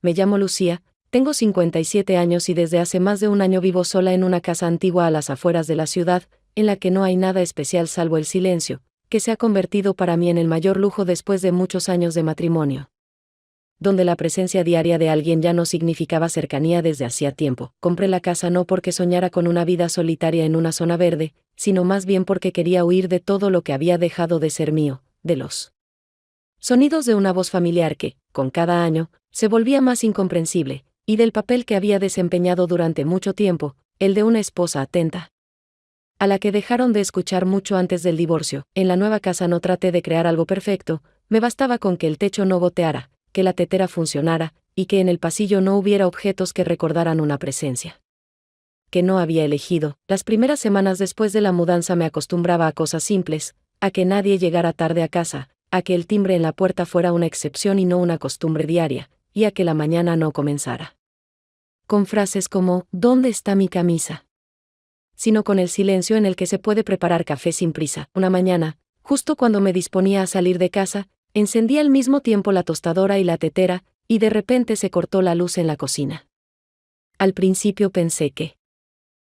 me llamo Lucía, tengo 57 años y desde hace más de un año vivo sola en una casa antigua a las afueras de la ciudad, en la que no hay nada especial salvo el silencio, que se ha convertido para mí en el mayor lujo después de muchos años de matrimonio. Donde la presencia diaria de alguien ya no significaba cercanía desde hacía tiempo. Compré la casa no porque soñara con una vida solitaria en una zona verde, sino más bien porque quería huir de todo lo que había dejado de ser mío, de los sonidos de una voz familiar que, con cada año, se volvía más incomprensible, y del papel que había desempeñado durante mucho tiempo, el de una esposa atenta, a la que dejaron de escuchar mucho antes del divorcio. En la nueva casa no traté de crear algo perfecto, me bastaba con que el techo no goteara, que la tetera funcionara, y que en el pasillo no hubiera objetos que recordaran una presencia que no había elegido. Las primeras semanas después de la mudanza me acostumbraba a cosas simples, a que nadie llegara tarde a casa, a que el timbre en la puerta fuera una excepción y no una costumbre diaria, y a que la mañana no comenzara con frases como «¿Dónde está mi camisa?», sino con el silencio en el que se puede preparar café sin prisa. Una mañana, justo cuando me disponía a salir de casa, encendí al mismo tiempo la tostadora y la tetera, y de repente se cortó la luz en la cocina. Al principio pensé que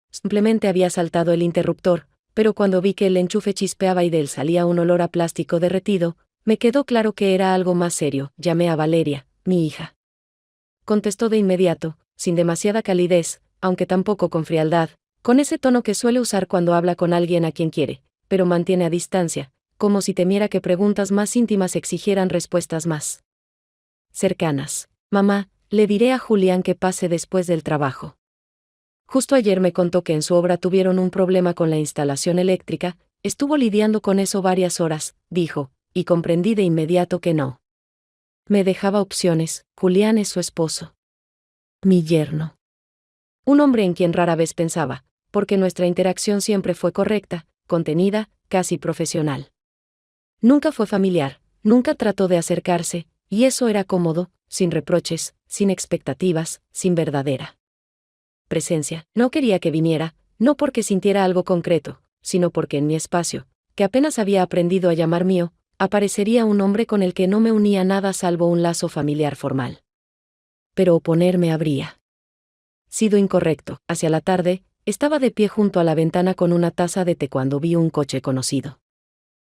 simplemente había saltado el interruptor, pero cuando vi que el enchufe chispeaba y de él salía un olor a plástico derretido, me quedó claro que era algo más serio. Llamé a Valeria, mi hija. Contestó de inmediato, sin demasiada calidez, aunque tampoco con frialdad, con ese tono que suele usar cuando habla con alguien a quien quiere, pero mantiene a distancia, como si temiera que preguntas más íntimas exigieran respuestas más cercanas. Mamá, le diré a Julián que pase después del trabajo. Justo ayer me contó que en su obra tuvieron un problema con la instalación eléctrica, estuvo lidiando con eso varias horas, dijo, y comprendí de inmediato que no me dejaba opciones. Julián es su esposo. Mi yerno. Un hombre en quien rara vez pensaba, porque nuestra interacción siempre fue correcta, contenida, casi profesional. Nunca fue familiar, nunca trató de acercarse, y eso era cómodo, sin reproches, sin expectativas, sin verdadera presencia. No quería que viniera, no porque sintiera algo concreto, sino porque en mi espacio, que apenas había aprendido a llamar mío, aparecería un hombre con el que no me unía nada salvo un lazo familiar formal. Pero oponerme habría sido incorrecto. Hacia la tarde, estaba de pie junto a la ventana con una taza de té cuando vi un coche conocido.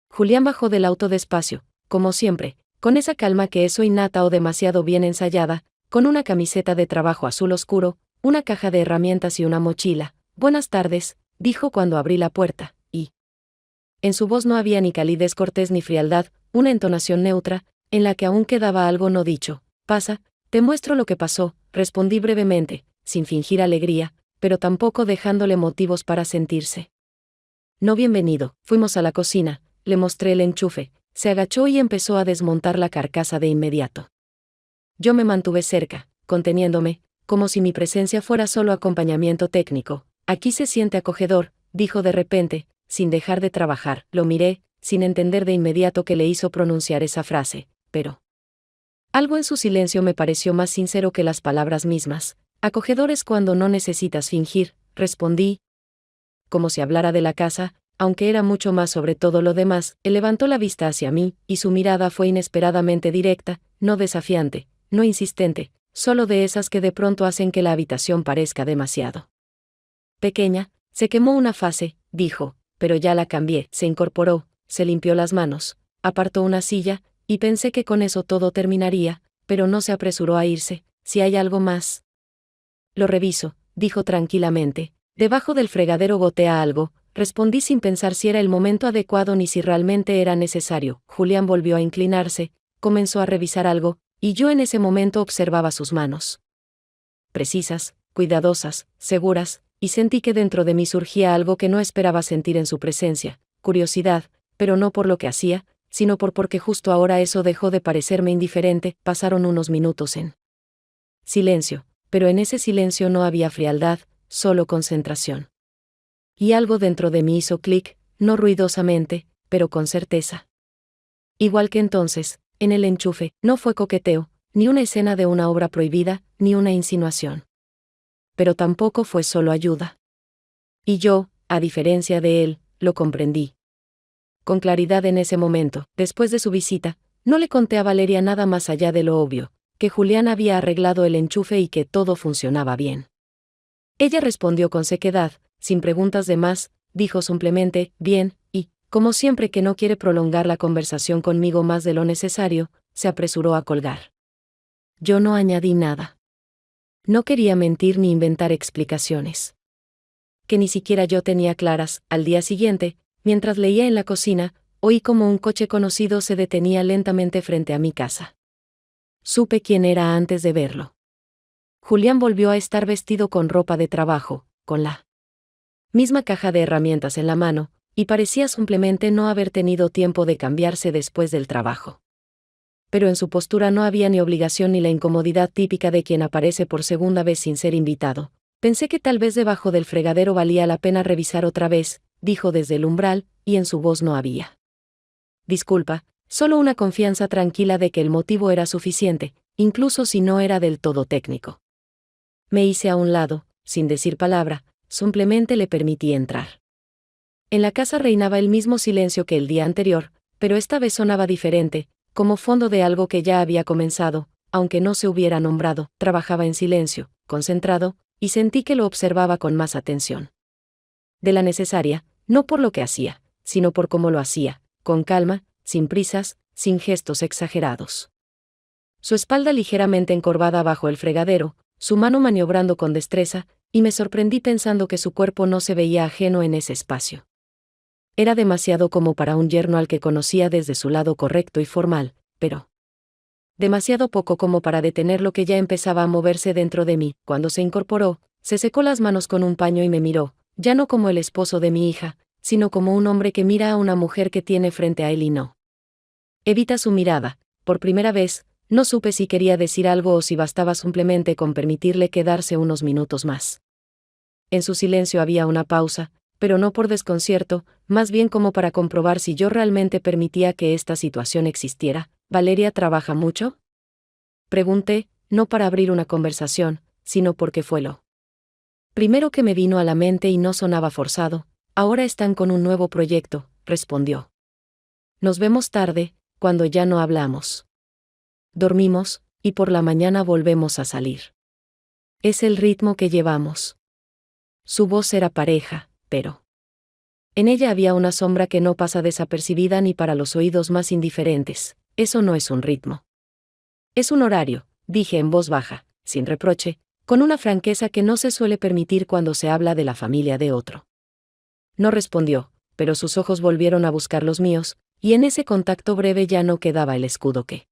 Julián bajó del auto despacio, como siempre, con esa calma que es o innata o demasiado bien ensayada, con una camiseta de trabajo azul oscuro, una caja de herramientas y una mochila. «Buenas tardes», dijo cuando abrí la puerta, y en su voz no había ni calidez cortés ni frialdad, una entonación neutra, en la que aún quedaba algo no dicho. «Pasa, te muestro lo que pasó», respondí brevemente, sin fingir alegría, pero tampoco dejándole motivos para sentirse no bienvenido. Fuimos a la cocina, le mostré el enchufe, se agachó y empezó a desmontar la carcasa de inmediato. Yo me mantuve cerca, conteniéndome, como si mi presencia fuera solo acompañamiento técnico. «Aquí se siente acogedor», dijo de repente, sin dejar de trabajar. Lo miré, sin entender de inmediato qué le hizo pronunciar esa frase, pero algo en su silencio me pareció más sincero que las palabras mismas. «Acogedor es cuando no necesitas fingir», respondí, como si hablara de la casa, aunque era mucho más sobre todo lo demás. Él levantó la vista hacia mí, y su mirada fue inesperadamente directa, no desafiante, no insistente, solo de esas que de pronto hacen que la habitación parezca demasiado pequeña. «Se quemó una fase», dijo, «pero ya la cambié». Se incorporó, se limpió las manos, apartó una silla, y pensé que con eso todo terminaría, pero no se apresuró a irse. «Si hay algo más». «Lo reviso», dijo tranquilamente. «Debajo del fregadero gotea algo», respondí sin pensar si era el momento adecuado ni si realmente era necesario. Julián volvió a inclinarse, comenzó a revisar algo, y yo en ese momento observaba sus manos. Precisas, cuidadosas, seguras, y sentí que dentro de mí surgía algo que no esperaba sentir en su presencia, curiosidad, pero no por lo que hacía, sino porque justo ahora eso dejó de parecerme indiferente. Pasaron unos minutos en silencio, pero en ese silencio no había frialdad, solo concentración. Y algo dentro de mí hizo clic, no ruidosamente, pero con certeza. Igual que entonces, en el enchufe, no fue coqueteo, ni una escena de una obra prohibida, ni una insinuación. Pero tampoco fue solo ayuda. Y yo, a diferencia de él, lo comprendí con claridad en ese momento. Después de su visita, no le conté a Valeria nada más allá de lo obvio. que Julián había arreglado el enchufe y que todo funcionaba bien. Ella respondió con sequedad, sin preguntas de más, dijo simplemente, bien, y, como siempre que no quiere prolongar la conversación conmigo más de lo necesario, se apresuró a colgar. Yo no añadí nada. No quería mentir ni inventar explicaciones que ni siquiera yo tenía claras. Al día siguiente, mientras leía en la cocina, oí como un coche conocido se detenía lentamente frente a mi casa. Supe quién era antes de verlo. Julián volvió a estar vestido con ropa de trabajo, con la misma caja de herramientas en la mano, y parecía simplemente no haber tenido tiempo de cambiarse después del trabajo. Pero en su postura no había ni obligación ni la incomodidad típica de quien aparece por segunda vez sin ser invitado. Pensé que tal vez debajo del fregadero valía la pena revisar otra vez, dijo desde el umbral, y en su voz no había disculpa, solo una confianza tranquila de que el motivo era suficiente, incluso si no era del todo técnico. Me hice a un lado, sin decir palabra, simplemente le permití entrar. En la casa reinaba el mismo silencio que el día anterior, pero esta vez sonaba diferente, como fondo de algo que ya había comenzado, aunque no se hubiera nombrado. Trabajaba en silencio, concentrado, y sentí que lo observaba con más atención. De la necesaria, no por lo que hacía, sino por cómo lo hacía, con calma, sin prisas, sin gestos exagerados. Su espalda ligeramente encorvada bajo el fregadero, su mano maniobrando con destreza, y me sorprendí pensando que su cuerpo no se veía ajeno en ese espacio. Era demasiado como para un yerno al que conocía desde su lado correcto y formal, pero demasiado poco como para detener lo que ya empezaba a moverse dentro de mí. Cuando se incorporó, se secó las manos con un paño y me miró, ya no como el esposo de mi hija, sino como un hombre que mira a una mujer que tiene frente a él y no evita su mirada. Por primera vez, no supe si quería decir algo o si bastaba simplemente con permitirle quedarse unos minutos más. En su silencio había una pausa, pero no por desconcierto, más bien como para comprobar si yo realmente permitía que esta situación existiera. ¿Valeria trabaja mucho?, pregunté, no para abrir una conversación, sino porque fue lo primero que me vino a la mente y no sonaba forzado. Ahora están con un nuevo proyecto, respondió. Nos vemos tarde, cuando ya no hablamos. Dormimos, y por la mañana volvemos a salir. Es el ritmo que llevamos. Su voz era pareja, pero en ella había una sombra que no pasa desapercibida ni para los oídos más indiferentes. Eso no es un ritmo. Es un horario, dije en voz baja, sin reproche, con una franqueza que no se suele permitir cuando se habla de la familia de otro. No respondió, pero sus ojos volvieron a buscar los míos, y en ese contacto breve ya no quedaba el escudo que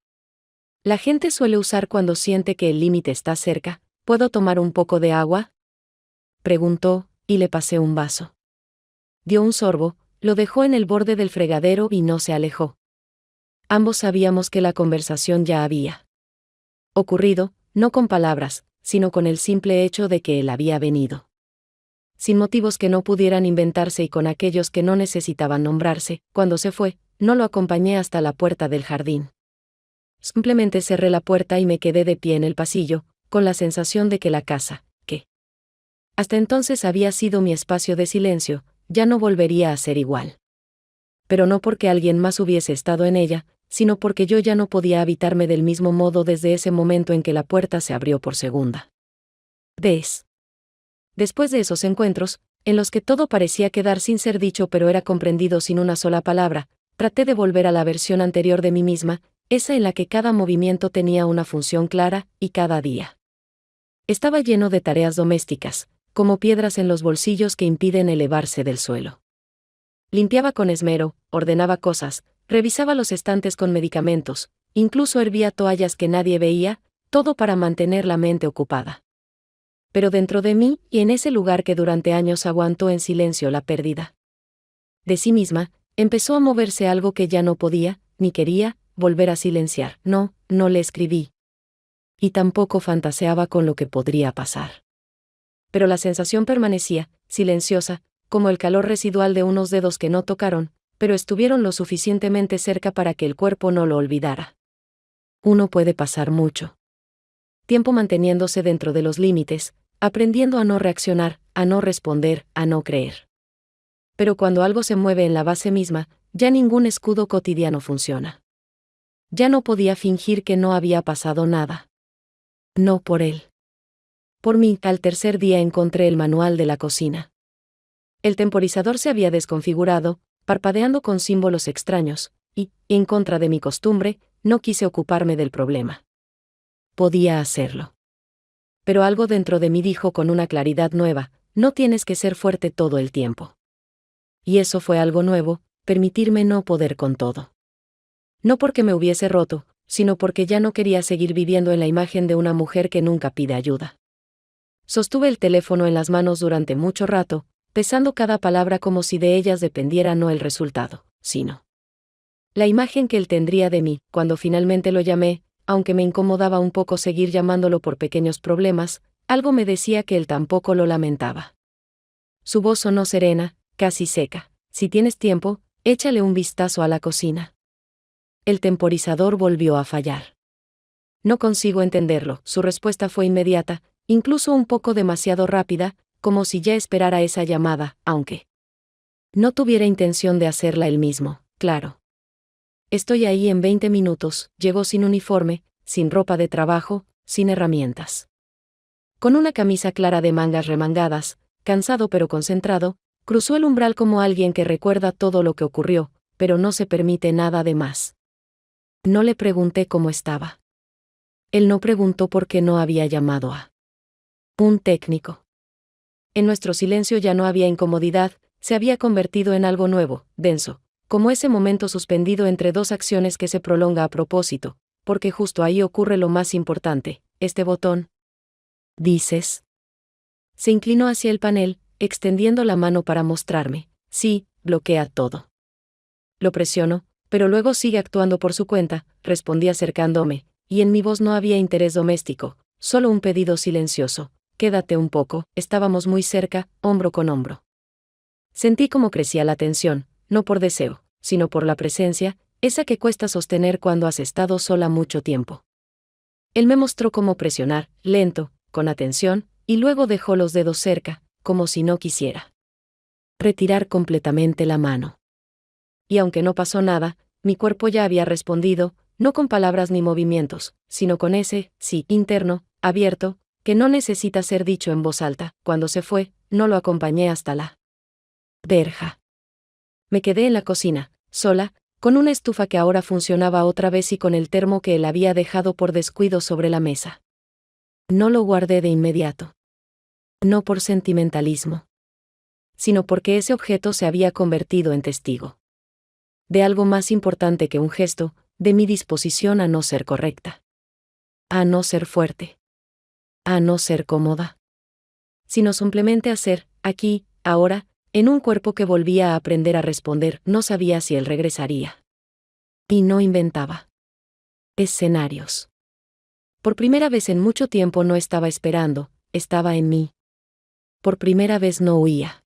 la gente suele usar cuando siente que el límite está cerca. ¿Puedo tomar un poco de agua?, preguntó, y le pasé un vaso. Dio un sorbo, lo dejó en el borde del fregadero y no se alejó. Ambos sabíamos que la conversación ya había ocurrido, no con palabras, sino con el simple hecho de que él había venido. Sin motivos que no pudieran inventarse y con aquellos que no necesitaban nombrarse. Cuando se fue, no lo acompañé hasta la puerta del jardín. Simplemente cerré la puerta y me quedé de pie en el pasillo, con la sensación de que la casa, que hasta entonces había sido mi espacio de silencio, ya no volvería a ser igual. Pero no porque alguien más hubiese estado en ella, sino porque yo ya no podía habitarme del mismo modo desde ese momento en que la puerta se abrió por segunda vez. Después de esos encuentros, en los que todo parecía quedar sin ser dicho pero era comprendido sin una sola palabra, traté de volver a la versión anterior de mí misma, esa en la que cada movimiento tenía una función clara, y cada día estaba lleno de tareas domésticas, como piedras en los bolsillos que impiden elevarse del suelo. Limpiaba con esmero, ordenaba cosas, revisaba los estantes con medicamentos, incluso hervía toallas que nadie veía, todo para mantener la mente ocupada. Pero dentro de mí, y en ese lugar que durante años aguantó en silencio la pérdida de sí misma, empezó a moverse algo que ya no podía, ni quería, volver a silenciar. No le escribí. Y tampoco fantaseaba con lo que podría pasar. Pero la sensación permanecía, silenciosa, como el calor residual de unos dedos que no tocaron, pero estuvieron lo suficientemente cerca para que el cuerpo no lo olvidara. Uno puede pasar mucho tiempo manteniéndose dentro de los límites, aprendiendo a no reaccionar, a no responder, a no creer. Pero cuando algo se mueve en la base misma, ya ningún escudo cotidiano funciona. Ya no podía fingir que no había pasado nada. No por él. Por mí, al tercer día encontré el manual de la cocina. El temporizador se había desconfigurado, parpadeando con símbolos extraños, y, en contra de mi costumbre, no quise ocuparme del problema. Podía hacerlo. Pero algo dentro de mí dijo con una claridad nueva: no tienes que ser fuerte todo el tiempo. Y eso fue algo nuevo, permitirme no poder con todo. No porque me hubiese roto, sino porque ya no quería seguir viviendo en la imagen de una mujer que nunca pide ayuda. Sostuve el teléfono en las manos durante mucho rato, pesando cada palabra como si de ellas dependiera no el resultado, sino la imagen que él tendría de mí. Cuando finalmente lo llamé, aunque me incomodaba un poco seguir llamándolo por pequeños problemas, algo me decía que él tampoco lo lamentaba. Su voz sonó serena, casi seca. Si tienes tiempo, échale un vistazo a la cocina. El temporizador volvió a fallar. No consigo entenderlo. Su respuesta fue inmediata, incluso un poco demasiado rápida, como si ya esperara esa llamada, aunque no tuviera intención de hacerla él mismo, claro. Estoy ahí en 20 minutos, llegó sin uniforme, sin ropa de trabajo, sin herramientas. Con una camisa clara de mangas remangadas, cansado pero concentrado, cruzó el umbral como alguien que recuerda todo lo que ocurrió, pero no se permite nada de más. No le pregunté cómo estaba. Él no preguntó por qué no había llamado a un técnico. En nuestro silencio ya no había incomodidad, se había convertido en algo nuevo, denso, como ese momento suspendido entre dos acciones que se prolonga a propósito, porque justo ahí ocurre lo más importante, este botón. ¿Dices? Se inclinó hacia el panel, extendiendo la mano para mostrarme. Sí, bloquea todo. Lo presiono, pero luego sigue actuando por su cuenta, respondí acercándome, y en mi voz no había interés doméstico, solo un pedido silencioso. Quédate un poco, estábamos muy cerca, hombro con hombro. Sentí cómo crecía la tensión, no por deseo, sino por la presencia, esa que cuesta sostener cuando has estado sola mucho tiempo. Él me mostró cómo presionar, lento, con atención, y luego dejó los dedos cerca, como si no quisiera retirar completamente la mano. Y aunque no pasó nada, mi cuerpo ya había respondido, no con palabras ni movimientos, sino con ese sí interno, abierto, que no necesita ser dicho en voz alta. Cuando se fue, no lo acompañé hasta la verja. Me quedé en la cocina, sola, con una estufa que ahora funcionaba otra vez y con el termo que él había dejado por descuido sobre la mesa. No lo guardé de inmediato. No por sentimentalismo, sino porque ese objeto se había convertido en testigo de algo más importante que un gesto, de mi disposición a no ser correcta, a no ser fuerte, a no ser cómoda, sino simplemente a ser, aquí, ahora, en un cuerpo que volvía a aprender a responder. No sabía si él regresaría. Y no inventaba escenarios. Por primera vez en mucho tiempo no estaba esperando, estaba en mí. Por primera vez no huía.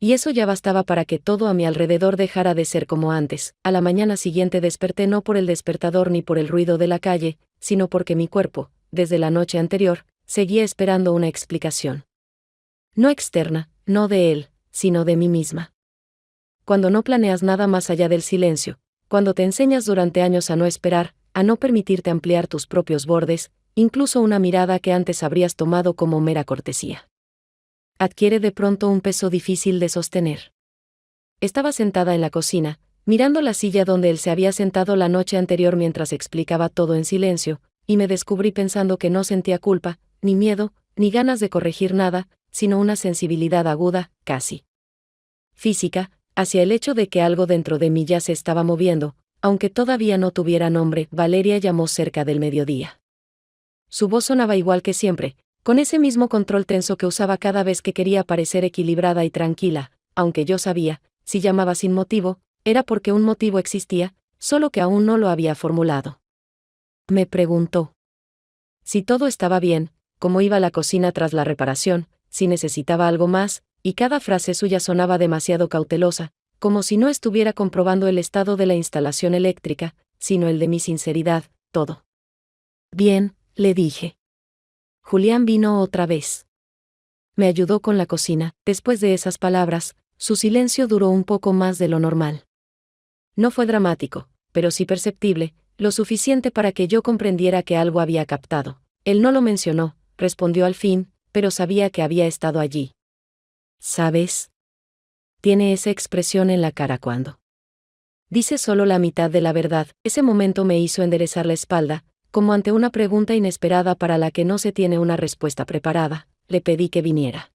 Y eso ya bastaba para que todo a mi alrededor dejara de ser como antes. A la mañana siguiente desperté no por el despertador ni por el ruido de la calle, sino porque mi cuerpo, desde la noche anterior, seguía esperando una explicación. No externa, no de él, sino de mí misma. Cuando no planeas nada más allá del silencio, cuando te enseñas durante años a no esperar, a no permitirte ampliar tus propios bordes, incluso una mirada que antes habrías tomado como mera cortesía, adquiere de pronto un peso difícil de sostener. Estaba sentada en la cocina, mirando la silla donde él se había sentado la noche anterior mientras explicaba todo en silencio, y me descubrí pensando que no sentía culpa, ni miedo, ni ganas de corregir nada, sino una sensibilidad aguda, casi física, hacia el hecho de que algo dentro de mí ya se estaba moviendo, aunque todavía no tuviera nombre. Valeria llamó cerca del mediodía. Su voz sonaba igual que siempre, con ese mismo control tenso que usaba cada vez que quería parecer equilibrada y tranquila, aunque yo sabía, si llamaba sin motivo, era porque un motivo existía, solo que aún no lo había formulado. Me preguntó si todo estaba bien, cómo iba la cocina tras la reparación, si necesitaba algo más, y cada frase suya sonaba demasiado cautelosa, como si no estuviera comprobando el estado de la instalación eléctrica, sino el de mi sinceridad. Todo bien, le dije. Julián vino otra vez. Me ayudó con la cocina. Después de esas palabras, su silencio duró un poco más de lo normal. No fue dramático, pero sí perceptible, lo suficiente para que yo comprendiera que algo había captado. Él no lo mencionó, respondió al fin, pero sabía que había estado allí. ¿Sabes? Tiene esa expresión en la cara cuando dice solo la mitad de la verdad. Ese momento me hizo enderezar la espalda, como ante una pregunta inesperada para la que no se tiene una respuesta preparada. Le pedí que viniera.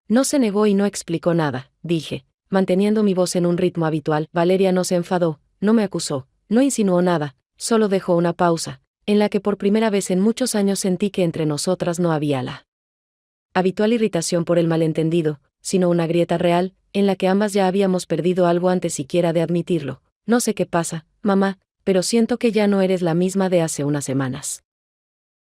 No se negó y no explicó nada, dije, manteniendo mi voz en un ritmo habitual. Valeria no se enfadó, no me acusó, no insinuó nada, solo dejó una pausa, en la que por primera vez en muchos años sentí que entre nosotras no había la habitual irritación por el malentendido, sino una grieta real, en la que ambas ya habíamos perdido algo antes siquiera de admitirlo. No sé qué pasa, mamá, pero siento que ya no eres la misma de hace unas semanas.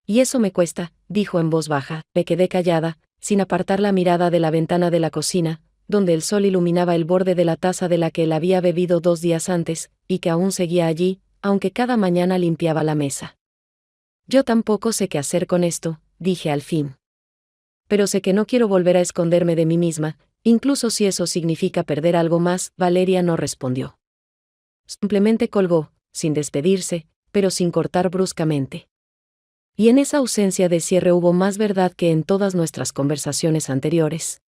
Y eso me cuesta, dijo en voz baja. Me quedé callada, sin apartar la mirada de la ventana de la cocina, donde el sol iluminaba el borde de la taza de la que él había bebido 2 días antes, y que aún seguía allí, aunque cada mañana limpiaba la mesa. Yo tampoco sé qué hacer con esto, dije al fin. Pero sé que no quiero volver a esconderme de mí misma, incluso si eso significa perder algo más. Valeria no respondió. Simplemente colgó, sin despedirse, pero sin cortar bruscamente. Y en esa ausencia de cierre hubo más verdad que en todas nuestras conversaciones anteriores,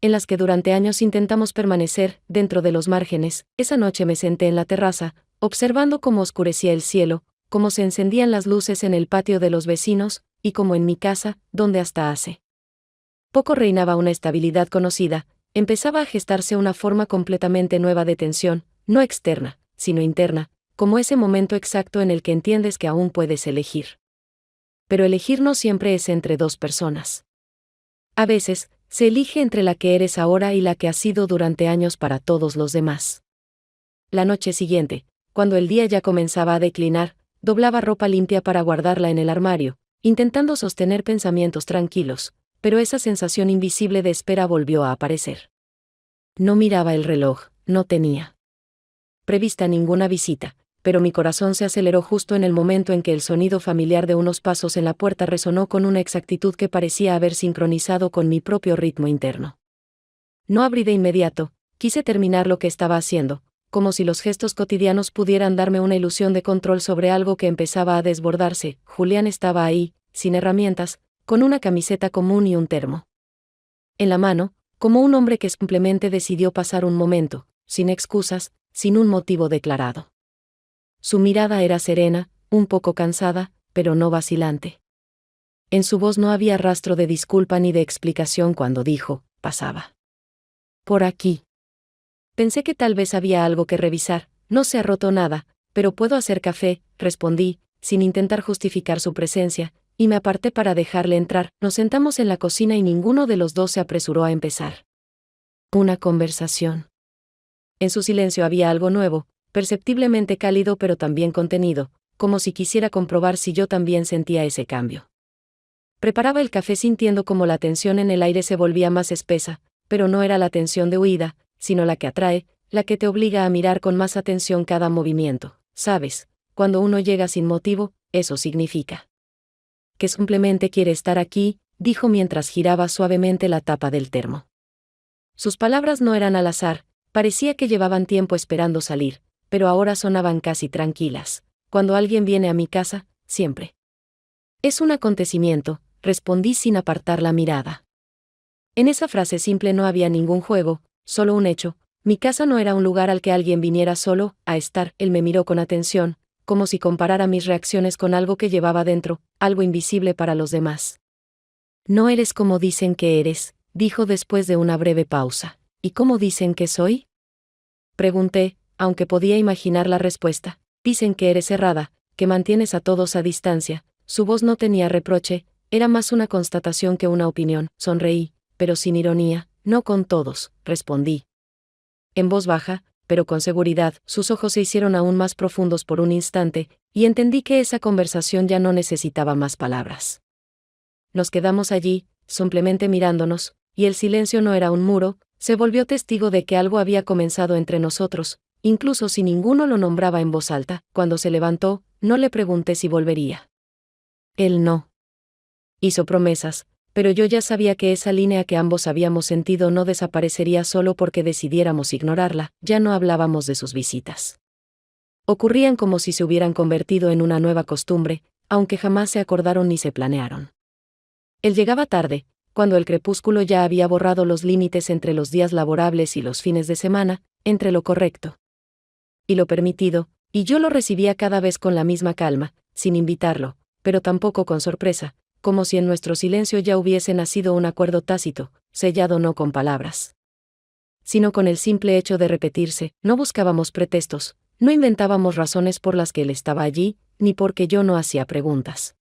en las que durante años intentamos permanecer dentro de los márgenes. Esa noche me senté en la terraza, observando cómo oscurecía el cielo, cómo se encendían las luces en el patio de los vecinos, y como en mi casa, donde hasta hace poco reinaba una estabilidad conocida, empezaba a gestarse una forma completamente nueva de tensión, no externa, sino interna, como ese momento exacto en el que entiendes que aún puedes elegir. Pero elegir no siempre es entre 2 personas. A veces, se elige entre la que eres ahora y la que has sido durante años para todos los demás. La noche siguiente, cuando el día ya comenzaba a declinar, doblaba ropa limpia para guardarla en el armario, intentando sostener pensamientos tranquilos, pero esa sensación invisible de espera volvió a aparecer. No miraba el reloj, no tenía prevista ninguna visita, pero mi corazón se aceleró justo en el momento en que el sonido familiar de unos pasos en la puerta resonó con una exactitud que parecía haber sincronizado con mi propio ritmo interno. No abrí de inmediato, quise terminar lo que estaba haciendo, como si los gestos cotidianos pudieran darme una ilusión de control sobre algo que empezaba a desbordarse. Julián estaba ahí, sin herramientas, con una camiseta común y un termo en la mano, como un hombre que simplemente decidió pasar un momento, sin excusas, sin un motivo declarado. Su mirada era serena, un poco cansada, pero no vacilante. En su voz no había rastro de disculpa ni de explicación cuando dijo, pasaba por aquí. Pensé que tal vez había algo que revisar. No se ha roto nada, pero puedo hacer café, respondí, sin intentar justificar su presencia, y me aparté para dejarle entrar. Nos sentamos en la cocina y ninguno de los dos se apresuró a empezar una conversación. En su silencio había algo nuevo, perceptiblemente cálido pero también contenido, como si quisiera comprobar si yo también sentía ese cambio. Preparaba el café sintiendo como la tensión en el aire se volvía más espesa, pero no era la tensión de huida, sino la que atrae, la que te obliga a mirar con más atención cada movimiento. ¿Sabes? Cuando uno llega sin motivo, eso significa que simplemente quiere estar aquí, dijo mientras giraba suavemente la tapa del termo. Sus palabras no eran al azar, parecía que llevaban tiempo esperando salir, pero ahora sonaban casi tranquilas. Cuando alguien viene a mi casa, siempre es un acontecimiento, respondí sin apartar la mirada. En esa frase simple no había ningún juego, solo un hecho. Mi casa no era un lugar al que alguien viniera solo a estar. Él me miró con atención, como si comparara mis reacciones con algo que llevaba dentro, algo invisible para los demás. No eres como dicen que eres, dijo después de una breve pausa. ¿Y cómo dicen que soy? Pregunté, aunque podía imaginar la respuesta. Dicen que eres cerrada, que mantienes a todos a distancia. Su voz no tenía reproche, era más una constatación que una opinión. Sonreí, pero sin ironía. No con todos, respondí. En voz baja, pero con seguridad. Sus ojos se hicieron aún más profundos por un instante, y entendí que esa conversación ya no necesitaba más palabras. Nos quedamos allí, simplemente mirándonos, y el silencio no era un muro, se volvió testigo de que algo había comenzado entre nosotros, incluso si ninguno lo nombraba en voz alta. Cuando se levantó, no le pregunté si volvería. Él no hizo promesas, pero yo ya sabía que esa línea que ambos habíamos sentido no desaparecería solo porque decidiéramos ignorarla. Ya no hablábamos de sus visitas. Ocurrían como si se hubieran convertido en una nueva costumbre, aunque jamás se acordaron ni se planearon. Él llegaba tarde, cuando el crepúsculo ya había borrado los límites entre los días laborables y los fines de semana, entre lo correcto y lo permitido, y yo lo recibía cada vez con la misma calma, sin invitarlo, pero tampoco con sorpresa, como si en nuestro silencio ya hubiese nacido un acuerdo tácito, sellado no con palabras, sino con el simple hecho de repetirse. No buscábamos pretextos, no inventábamos razones por las que él estaba allí, ni porque yo no hacía preguntas.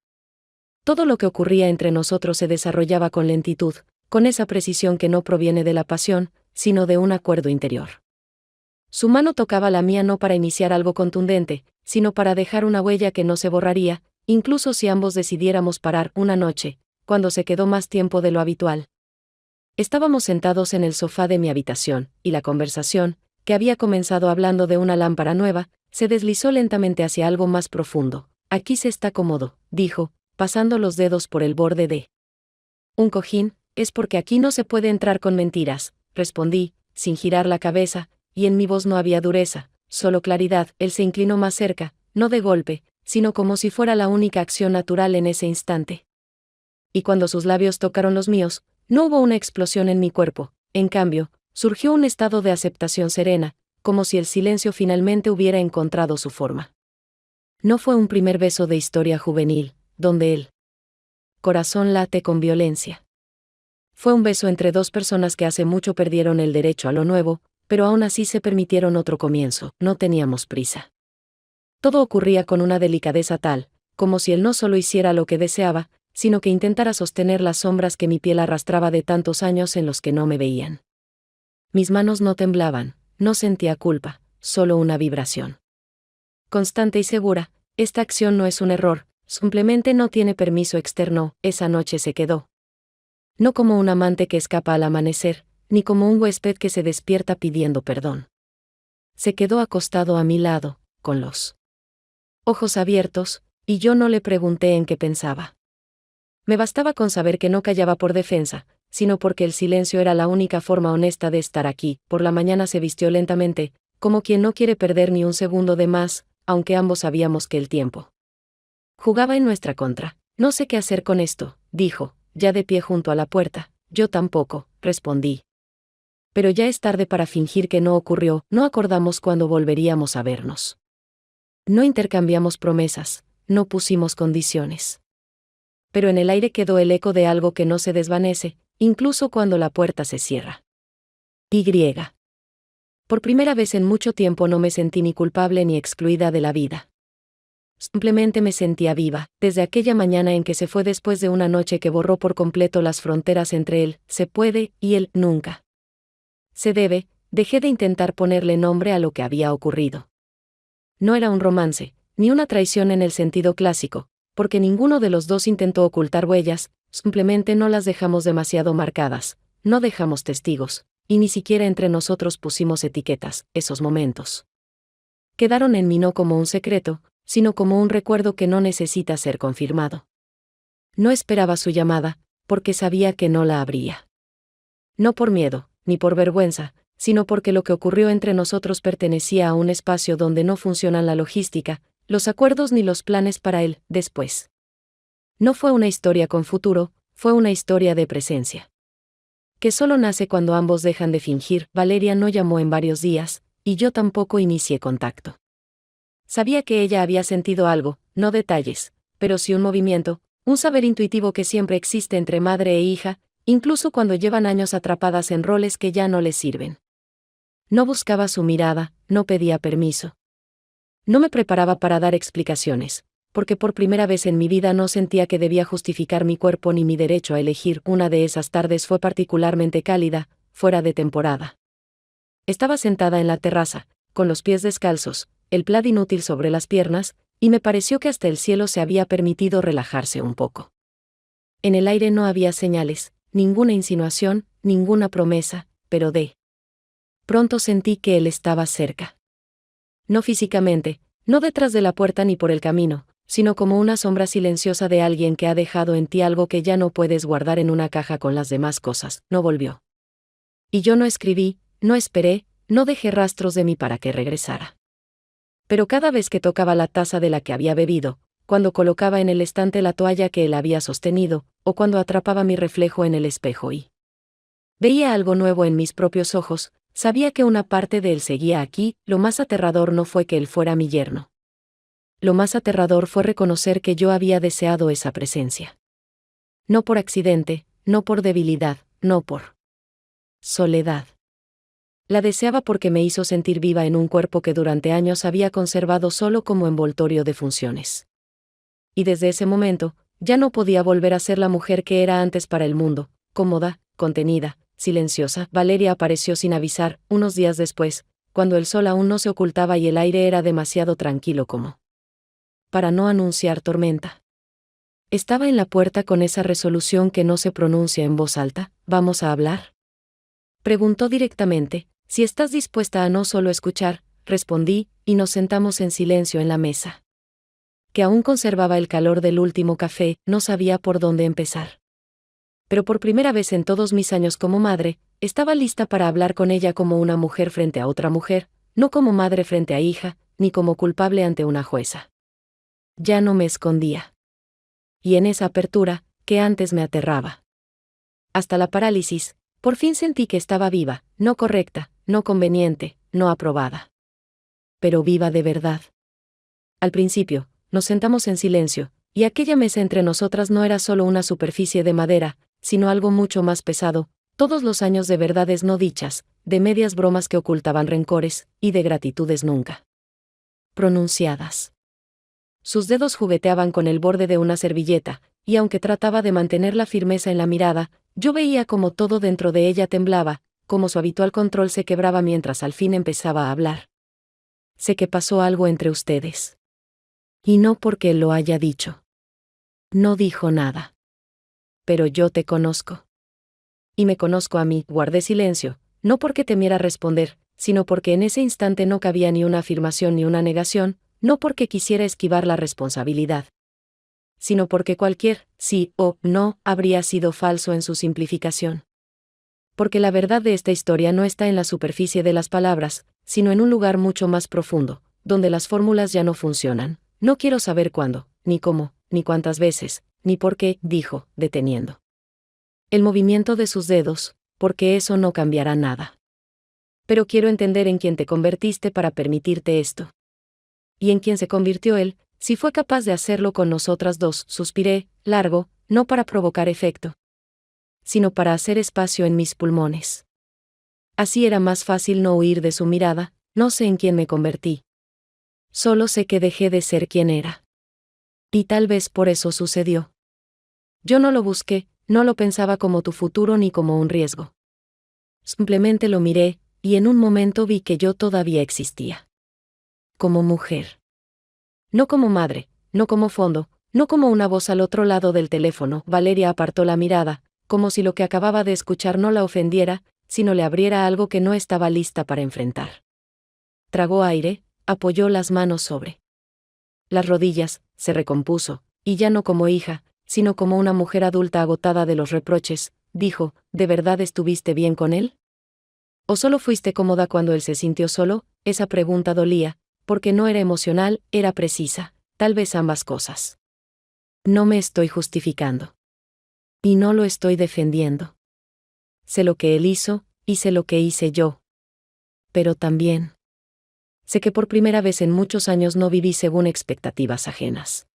Todo lo que ocurría entre nosotros se desarrollaba con lentitud, con esa precisión que no proviene de la pasión, sino de un acuerdo interior. Su mano tocaba la mía no para iniciar algo contundente, sino para dejar una huella que no se borraría, incluso si ambos decidiéramos parar una noche, cuando se quedó más tiempo de lo habitual. Estábamos sentados en el sofá de mi habitación, y la conversación, que había comenzado hablando de una lámpara nueva, se deslizó lentamente hacia algo más profundo. Aquí se está cómodo, dijo, pasando los dedos por el borde de un cojín. Es porque aquí no se puede entrar con mentiras, respondí, sin girar la cabeza, y en mi voz no había dureza, solo claridad. Él se inclinó más cerca, no de golpe, sino como si fuera la única acción natural en ese instante. Y cuando sus labios tocaron los míos, no hubo una explosión en mi cuerpo, en cambio, surgió un estado de aceptación serena, como si el silencio finalmente hubiera encontrado su forma. No fue un primer beso de historia juvenil, donde el corazón late con violencia. Fue un beso entre dos personas que hace mucho perdieron el derecho a lo nuevo, pero aún así se permitieron otro comienzo. No teníamos prisa. Todo ocurría con una delicadeza tal, como si él no solo hiciera lo que deseaba, sino que intentara sostener las sombras que mi piel arrastraba de tantos años en los que no me veían. Mis manos no temblaban, no sentía culpa, solo una vibración constante y segura. Esta acción no es un error, simplemente no tiene permiso externo. Esa noche se quedó. No como un amante que escapa al amanecer, ni como un huésped que se despierta pidiendo perdón. Se quedó acostado a mi lado, con los ojos abiertos, y yo no le pregunté en qué pensaba. Me bastaba con saber que no callaba por defensa, sino porque el silencio era la única forma honesta de estar aquí. Por la mañana se vistió lentamente, como quien no quiere perder ni un segundo de más, aunque ambos sabíamos que el tiempo jugaba en nuestra contra. No sé qué hacer con esto, dijo, ya de pie junto a la puerta. Yo tampoco, respondí. Pero ya es tarde para fingir que no ocurrió. No acordamos cuándo volveríamos a vernos. No intercambiamos promesas, no pusimos condiciones. Pero en el aire quedó el eco de algo que no se desvanece, incluso cuando la puerta se cierra. Y. Por primera vez en mucho tiempo no me sentí ni culpable ni excluida de la vida. Simplemente me sentía viva, desde aquella mañana en que se fue después de una noche que borró por completo las fronteras entre él, se puede, y él, nunca. Se debe. Dejé de intentar ponerle nombre a lo que había ocurrido. No era un romance, ni una traición en el sentido clásico, porque ninguno de los dos intentó ocultar huellas, simplemente no las dejamos demasiado marcadas, no dejamos testigos, y ni siquiera entre nosotros pusimos etiquetas. Esos momentos quedaron en mí no como un secreto, sino como un recuerdo que no necesita ser confirmado. No esperaba su llamada, porque sabía que no la habría. No por miedo, ni por vergüenza, sino porque lo que ocurrió entre nosotros pertenecía a un espacio donde no funcionan la logística, los acuerdos ni los planes para él. Después. No fue una historia con futuro, fue una historia de presencia. Que solo nace cuando ambos dejan de fingir. Valeria no llamó en varios días, y yo tampoco inicié contacto. Sabía que ella había sentido algo, no detalles, pero sí un movimiento, un saber intuitivo que siempre existe entre madre e hija, incluso cuando llevan años atrapadas en roles que ya no les sirven. No buscaba su mirada, no pedía permiso. No me preparaba para dar explicaciones, porque por primera vez en mi vida no sentía que debía justificar mi cuerpo ni mi derecho a elegir. Una de esas tardes fue particularmente cálida, fuera de temporada. Estaba sentada en la terraza, con los pies descalzos, el plaid inútil sobre las piernas, y me pareció que hasta el cielo se había permitido relajarse un poco. En el aire no había señales, ninguna insinuación, ninguna promesa, pero de pronto sentí que él estaba cerca. No físicamente, no detrás de la puerta ni por el camino, sino como una sombra silenciosa de alguien que ha dejado en ti algo que ya no puedes guardar en una caja con las demás cosas. No volvió. Y yo no escribí, no esperé, no dejé rastros de mí para que regresara. Pero cada vez que tocaba la taza de la que había bebido, cuando colocaba en el estante la toalla que él había sostenido, o cuando atrapaba mi reflejo en el espejo y veía algo nuevo en mis propios ojos. Sabía que una parte de él seguía aquí. Lo más aterrador no fue que él fuera mi yerno. Lo más aterrador fue reconocer que yo había deseado esa presencia. No por accidente, no por debilidad, no por soledad. La deseaba porque me hizo sentir viva en un cuerpo que durante años había conservado solo como envoltorio de funciones. Y desde ese momento, ya no podía volver a ser la mujer que era antes para el mundo, cómoda, contenida, silenciosa. Valeria apareció sin avisar, unos días después, cuando el sol aún no se ocultaba y el aire era demasiado tranquilo como para no anunciar tormenta. Estaba en la puerta con esa resolución que no se pronuncia en voz alta. ¿Vamos a hablar? Preguntó directamente. Si estás dispuesta a no solo escuchar, respondí, y nos sentamos en silencio en la mesa. Que aún conservaba el calor del último café, no sabía por dónde empezar. Pero por primera vez en todos mis años como madre, estaba lista para hablar con ella como una mujer frente a otra mujer, no como madre frente a hija, ni como culpable ante una jueza. Ya no me escondía. Y en esa apertura, que antes me aterraba hasta la parálisis, por fin sentí que estaba viva, no correcta, no conveniente, no aprobada. Pero viva de verdad. Al principio, nos sentamos en silencio, y aquella mesa entre nosotras no era solo una superficie de madera, sino algo mucho más pesado, todos los años de verdades no dichas, de medias bromas que ocultaban rencores, y de gratitudes nunca pronunciadas. Sus dedos jugueteaban con el borde de una servilleta, y aunque trataba de mantener la firmeza en la mirada, yo veía como todo dentro de ella temblaba, como su habitual control se quebraba mientras al fin empezaba a hablar. Sé que pasó algo entre ustedes. Y no porque él lo haya dicho. No dijo nada. Pero yo te conozco. Y me conozco a mí. Guardé silencio, no porque temiera responder, sino porque en ese instante no cabía ni una afirmación ni una negación, no porque quisiera esquivar la responsabilidad, sino porque cualquier sí o no habría sido falso en su simplificación. Porque la verdad de esta historia no está en la superficie de las palabras, sino en un lugar mucho más profundo, donde las fórmulas ya no funcionan. No quiero saber cuándo, ni cómo, ni cuántas veces, ni por qué, dijo, deteniendo el movimiento de sus dedos, porque eso no cambiará nada. Pero quiero entender en quién te convertiste para permitirte esto. Y en quién se convirtió él, si fue capaz de hacerlo con nosotras dos. Suspiré, largo, no para provocar efecto, sino para hacer espacio en mis pulmones. Así era más fácil no huir de su mirada. No sé en quién me convertí. Solo sé que dejé de ser quien era. Y tal vez por eso sucedió. Yo no lo busqué, no lo pensaba como tu futuro ni como un riesgo. Simplemente lo miré, y en un momento vi que yo todavía existía. Como mujer. No como madre, no como fondo, no como una voz al otro lado del teléfono. Valeria apartó la mirada, como si lo que acababa de escuchar no la ofendiera, sino le abriera algo que no estaba lista para enfrentar. Tragó aire, apoyó las manos sobre las rodillas, se recompuso, y ya no como hija, sino como una mujer adulta agotada de los reproches, dijo, ¿de verdad estuviste bien con él? ¿O solo fuiste cómoda cuando él se sintió solo? Esa pregunta dolía, porque no era emocional, era precisa, tal vez ambas cosas. No me estoy justificando. Y no lo estoy defendiendo. Sé lo que él hizo, y sé lo que hice yo. Pero también sé que por primera vez en muchos años no viví según expectativas ajenas.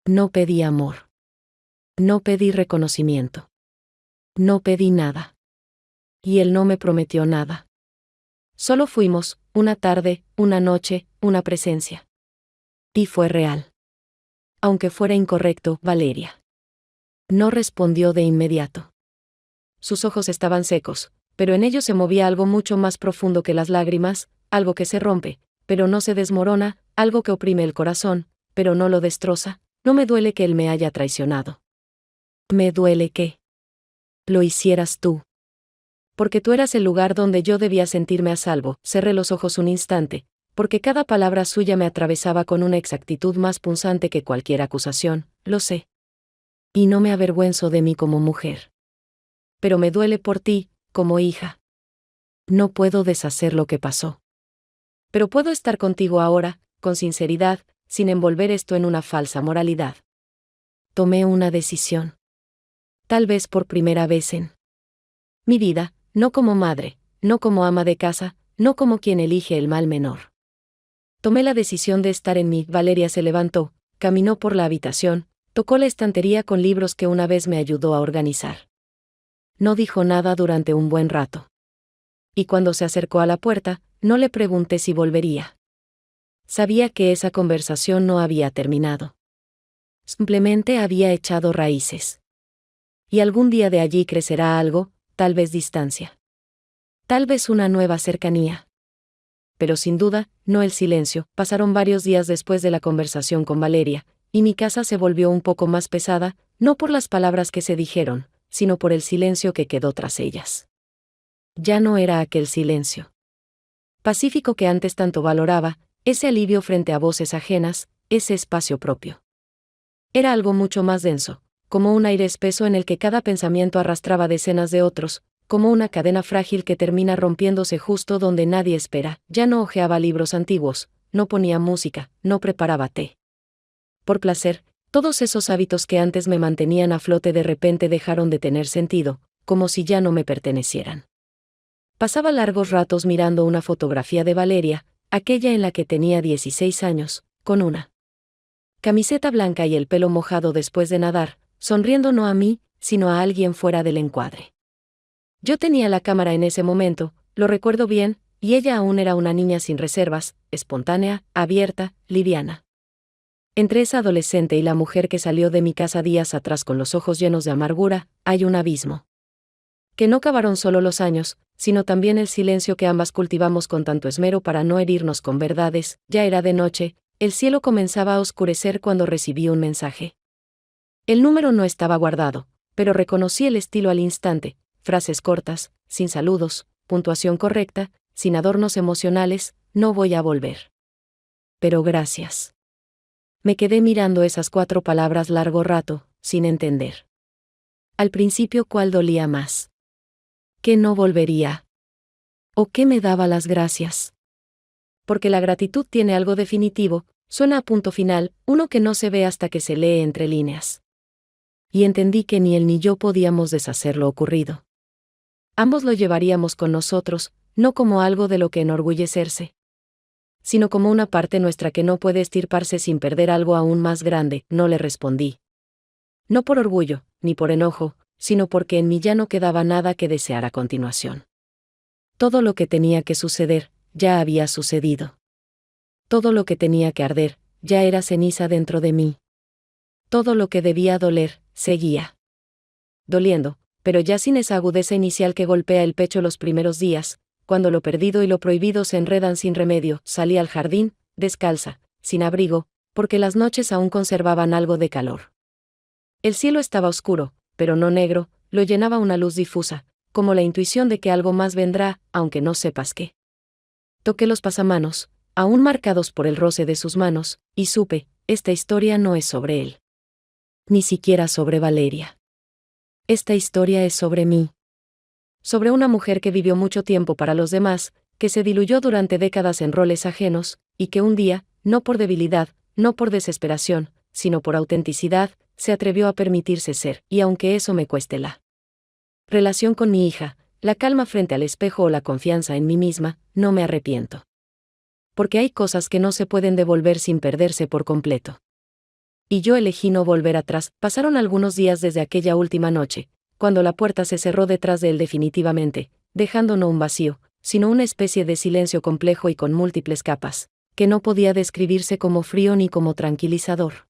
No pedí amor. No pedí reconocimiento. No pedí nada. Y él no me prometió nada. Solo fuimos, una tarde, una noche, una presencia. Y fue real. Aunque fuera incorrecto, Valeria no respondió de inmediato. Sus ojos estaban secos, pero en ellos se movía algo mucho más profundo que las lágrimas, algo que se rompe, pero no se desmorona, algo que oprime el corazón, pero no lo destroza. No me duele que él me haya traicionado. Me duele que lo hicieras tú. Porque tú eras el lugar donde yo debía sentirme a salvo. Cerré los ojos un instante, porque cada palabra suya me atravesaba con una exactitud más punzante que cualquier acusación, lo sé. Y no me avergüenzo de mí como mujer. Pero me duele por ti, como hija. No puedo deshacer lo que pasó. Pero puedo estar contigo ahora, con sinceridad, sin envolver esto en una falsa moralidad. Tomé una decisión. Tal vez por primera vez en mi vida, no como madre, no como ama de casa, no como quien elige el mal menor. Tomé la decisión de estar en mí. Valeria se levantó, caminó por la habitación, tocó la estantería con libros que una vez me ayudó a organizar. No dijo nada durante un buen rato. Y cuando se acercó a la puerta, no le pregunté si volvería. Sabía que esa conversación no había terminado. Simplemente había echado raíces. Y algún día de allí crecerá algo, tal vez distancia. Tal vez una nueva cercanía. Pero sin duda, no el silencio. Pasaron varios días después de la conversación con Valeria, y mi casa se volvió un poco más pesada, no por las palabras que se dijeron, sino por el silencio que quedó tras ellas. Ya no era aquel silencio pacífico que antes tanto valoraba, ese alivio frente a voces ajenas, ese espacio propio. Era algo mucho más denso, como un aire espeso en el que cada pensamiento arrastraba decenas de otros, como una cadena frágil que termina rompiéndose justo donde nadie espera. Ya no hojeaba libros antiguos, no ponía música, no preparaba té. Por placer, todos esos hábitos que antes me mantenían a flote de repente dejaron de tener sentido, como si ya no me pertenecieran. Pasaba largos ratos mirando una fotografía de Valeria, aquella en la que tenía 16 años, con una camiseta blanca y el pelo mojado después de nadar, sonriendo no a mí, sino a alguien fuera del encuadre. Yo tenía la cámara en ese momento, lo recuerdo bien, y ella aún era una niña sin reservas, espontánea, abierta, liviana. Entre esa adolescente y la mujer que salió de mi casa días atrás con los ojos llenos de amargura, hay un abismo. Que no cavaron solo los años, sino también el silencio que ambas cultivamos con tanto esmero para no herirnos con verdades. Ya era de noche, el cielo comenzaba a oscurecer cuando recibí un mensaje. El número no estaba guardado, pero reconocí el estilo al instante, frases cortas, sin saludos, puntuación correcta, sin adornos emocionales, no voy a volver. Pero gracias. Me quedé mirando esas 4 palabras largo rato, sin entender. Al principio, ¿cuál dolía más? ¿Que no volvería? ¿O qué me daba las gracias? Porque la gratitud tiene algo definitivo, suena a punto final, uno que no se ve hasta que se lee entre líneas. Y entendí que ni él ni yo podíamos deshacer lo ocurrido. Ambos lo llevaríamos con nosotros, no como algo de lo que enorgullecerse, sino como una parte nuestra que no puede estirparse sin perder algo aún más grande. No le respondí. No por orgullo, ni por enojo, sino porque en mí ya no quedaba nada que desear a continuación. Todo lo que tenía que suceder, ya había sucedido. Todo lo que tenía que arder, ya era ceniza dentro de mí. Todo lo que debía doler, seguía doliendo, pero ya sin esa agudeza inicial que golpea el pecho los primeros días, cuando lo perdido y lo prohibido se enredan sin remedio. Salí al jardín, descalza, sin abrigo, porque las noches aún conservaban algo de calor. El cielo estaba oscuro, pero no negro, lo llenaba una luz difusa, como la intuición de que algo más vendrá, aunque no sepas qué. Toqué los pasamanos, aún marcados por el roce de sus manos, y supe, esta historia no es sobre él. Ni siquiera sobre Valeria. Esta historia es sobre mí. Sobre una mujer que vivió mucho tiempo para los demás, que se diluyó durante décadas en roles ajenos, y que un día, no por debilidad, no por desesperación, sino por autenticidad, se atrevió a permitirse ser, y aunque eso me cueste la relación con mi hija, la calma frente al espejo o la confianza en mí misma, no me arrepiento. Porque hay cosas que no se pueden devolver sin perderse por completo. Y yo elegí no volver atrás. Pasaron algunos días desde aquella última noche, cuando la puerta se cerró detrás de él definitivamente, dejando no un vacío, sino una especie de silencio complejo y con múltiples capas, que no podía describirse como frío ni como tranquilizador.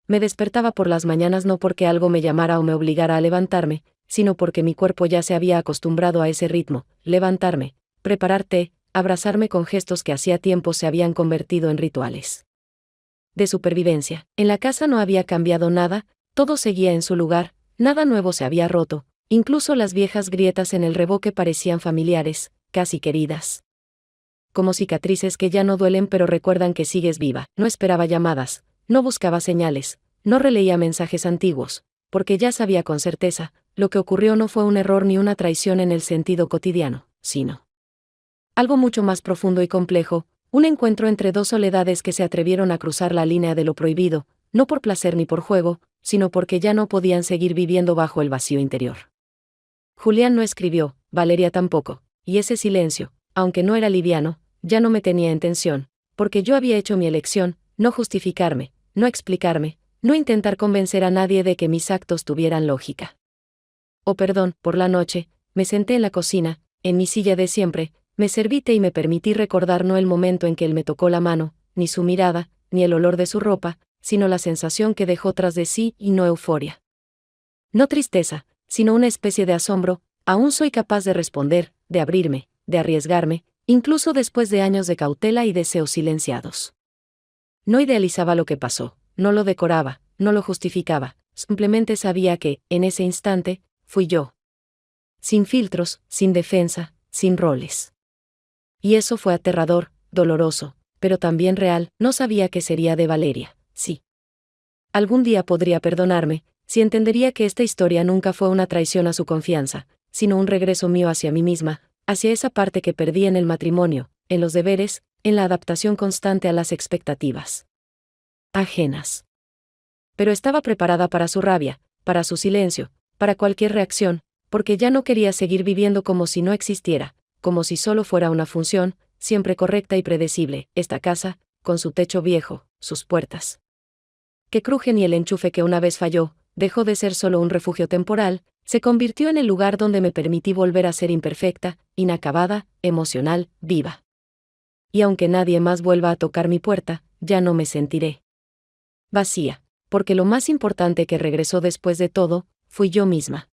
Me despertaba por las mañanas no porque algo me llamara o me obligara a levantarme, sino porque mi cuerpo ya se había acostumbrado a ese ritmo. Levantarme, preparar té, abrazarme con gestos que hacía tiempo se habían convertido en rituales de supervivencia. En la casa no había cambiado nada, todo seguía en su lugar, nada nuevo se había roto, incluso las viejas grietas en el revoque parecían familiares, casi queridas. Como cicatrices que ya no duelen pero recuerdan que sigues viva. No esperaba llamadas, no buscaba señales, no releía mensajes antiguos, porque ya sabía con certeza, lo que ocurrió no fue un error ni una traición en el sentido cotidiano, sino algo mucho más profundo y complejo, Un encuentro entre dos soledades que se atrevieron a cruzar la línea de lo prohibido, no por placer ni por juego, sino porque ya no podían seguir viviendo bajo el vacío interior. Julián no escribió, Valeria tampoco, y ese silencio, aunque no era liviano, ya no me tenía en tensión, porque yo había hecho mi elección, no justificarme, no explicarme, no intentar convencer a nadie de que mis actos tuvieran lógica. Oh, perdón, por la noche, me senté en la cocina, en mi silla de siempre, me serví té y me permití recordar no el momento en que él me tocó la mano, ni su mirada, ni el olor de su ropa, sino la sensación que dejó tras de sí y no euforia. No tristeza, sino una especie de asombro. Aún soy capaz de responder, de abrirme, de arriesgarme, incluso después de años de cautela y deseos silenciados. No idealizaba lo que pasó, no lo decoraba, no lo justificaba, simplemente sabía que, en ese instante, fui yo. Sin filtros, sin defensa, sin roles. Y eso fue aterrador, doloroso, pero también real. No sabía qué sería de Valeria, sí. Algún día podría perdonarme, si entendería que esta historia nunca fue una traición a su confianza, sino un regreso mío hacia mí misma, hacia esa parte que perdí en el matrimonio, en los deberes, en la adaptación constante a las expectativas ajenas. Pero estaba preparada para su rabia, para su silencio, para cualquier reacción, porque ya no quería seguir viviendo como si no existiera, como si solo fuera una función, siempre correcta y predecible, esta casa, con su techo viejo, sus puertas que crujen y el enchufe que una vez falló, dejó de ser solo un refugio temporal, se convirtió en el lugar donde me permití volver a ser imperfecta, inacabada, emocional, viva. Y aunque nadie más vuelva a tocar mi puerta, ya no me sentiré vacía, porque lo más importante que regresó después de todo, fui yo misma.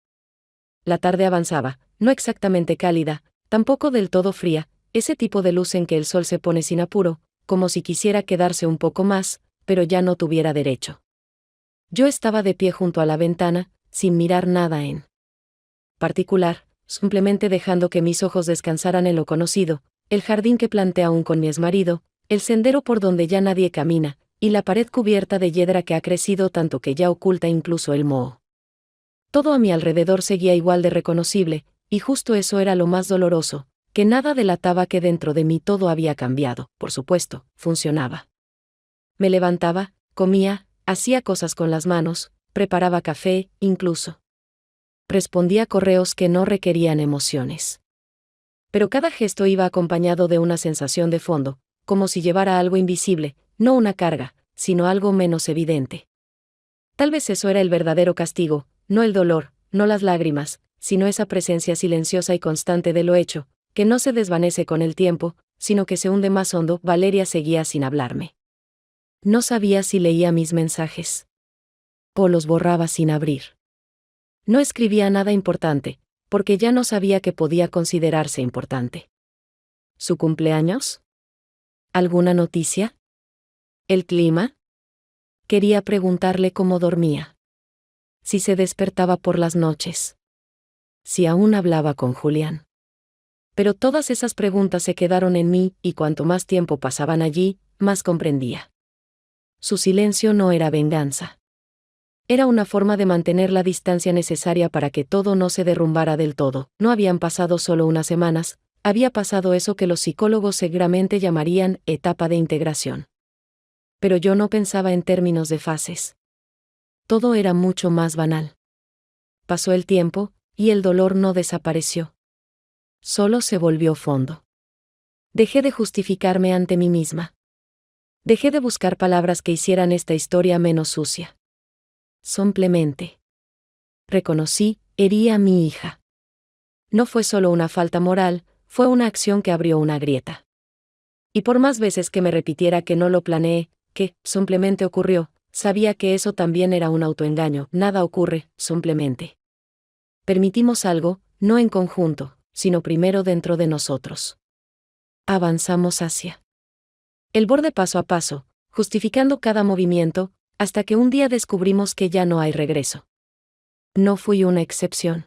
La tarde avanzaba, no exactamente cálida, tampoco del todo fría, ese tipo de luz en que el sol se pone sin apuro, como si quisiera quedarse un poco más, pero ya no tuviera derecho. Yo estaba de pie junto a la ventana, sin mirar nada en particular, simplemente dejando que mis ojos descansaran en lo conocido, el jardín que planté aún con mi exmarido, el sendero por donde ya nadie camina, y la pared cubierta de hiedra que ha crecido tanto que ya oculta incluso el moho. Todo a mi alrededor seguía igual de reconocible, y justo eso era lo más doloroso, que nada delataba que dentro de mí todo había cambiado, por supuesto, funcionaba. Me levantaba, comía, hacía cosas con las manos, preparaba café, incluso respondía correos que no requerían emociones. Pero cada gesto iba acompañado de una sensación de fondo, como si llevara algo invisible, no una carga, sino algo menos evidente. Tal vez eso era el verdadero castigo, no el dolor, no las lágrimas, sino esa presencia silenciosa y constante de lo hecho, que no se desvanece con el tiempo, sino que se hunde más hondo. Valeria seguía sin hablarme. No sabía si leía mis mensajes o los borraba sin abrir. No escribía nada importante, porque ya no sabía que podía considerarse importante. ¿Su cumpleaños? ¿Alguna noticia? ¿El clima? Quería preguntarle cómo dormía. Si se despertaba por las noches. Si aún hablaba con Julián. Pero todas esas preguntas se quedaron en mí, y cuanto más tiempo pasaban allí, más comprendía. Su silencio no era venganza. Era una forma de mantener la distancia necesaria para que todo no se derrumbara del todo. No habían pasado solo unas semanas, había pasado eso que los psicólogos seguramente llamarían etapa de integración. Pero yo no pensaba en términos de fases. Todo era mucho más banal. Pasó el tiempo, y el dolor no desapareció. Solo se volvió fondo. Dejé de justificarme ante mí misma. Dejé de buscar palabras que hicieran esta historia menos sucia. Simplemente reconocí, herí a mi hija. No fue solo una falta moral, fue una acción que abrió una grieta. Y por más veces que me repitiera que no lo planeé, que simplemente ocurrió, sabía que eso también era un autoengaño. Nada ocurre, simplemente. Permitimos algo, no en conjunto, sino primero dentro de nosotros. Avanzamos hacia el borde paso a paso, justificando cada movimiento, hasta que un día descubrimos que ya no hay regreso. No fui una excepción.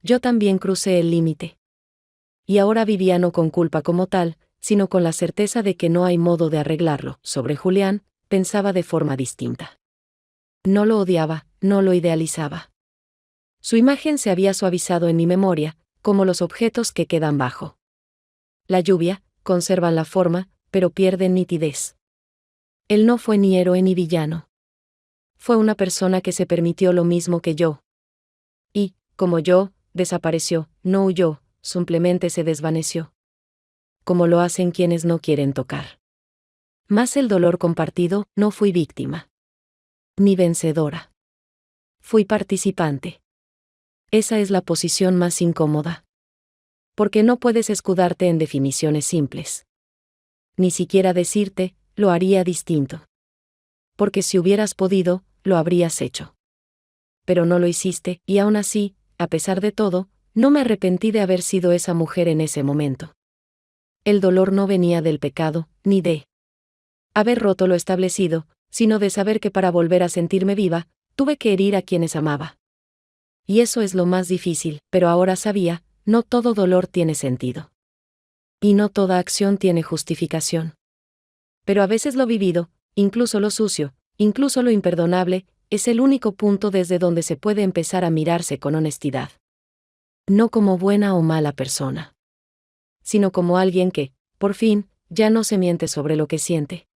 Yo también crucé el límite. Y ahora vivía no con culpa como tal, sino con la certeza de que no hay modo de arreglarlo. Sobre Julián, pensaba de forma distinta. No lo odiaba, no lo idealizaba. Su imagen se había suavizado en mi memoria, como los objetos que quedan bajo la lluvia, conservan la forma, pero pierden nitidez. Él no fue ni héroe ni villano. Fue una persona que se permitió lo mismo que yo. Y, como yo, desapareció, no huyó, simplemente se desvaneció. Como lo hacen quienes no quieren tocar. Más el dolor compartido, no fui víctima. Ni vencedora. Fui participante. Esa es la posición más incómoda. Porque no puedes escudarte en definiciones simples. Ni siquiera decirte, lo haría distinto. Porque si hubieras podido, lo habrías hecho. Pero no lo hiciste, y aún así, a pesar de todo, no me arrepentí de haber sido esa mujer en ese momento. El dolor no venía del pecado, ni de haber roto lo establecido, sino de saber que para volver a sentirme viva, tuve que herir a quienes amaba. Y eso es lo más difícil, pero ahora sabía, no todo dolor tiene sentido. Y no toda acción tiene justificación. Pero a veces lo vivido, incluso lo sucio, incluso lo imperdonable, es el único punto desde donde se puede empezar a mirarse con honestidad. No como buena o mala persona, sino como alguien que, por fin, ya no se miente sobre lo que siente.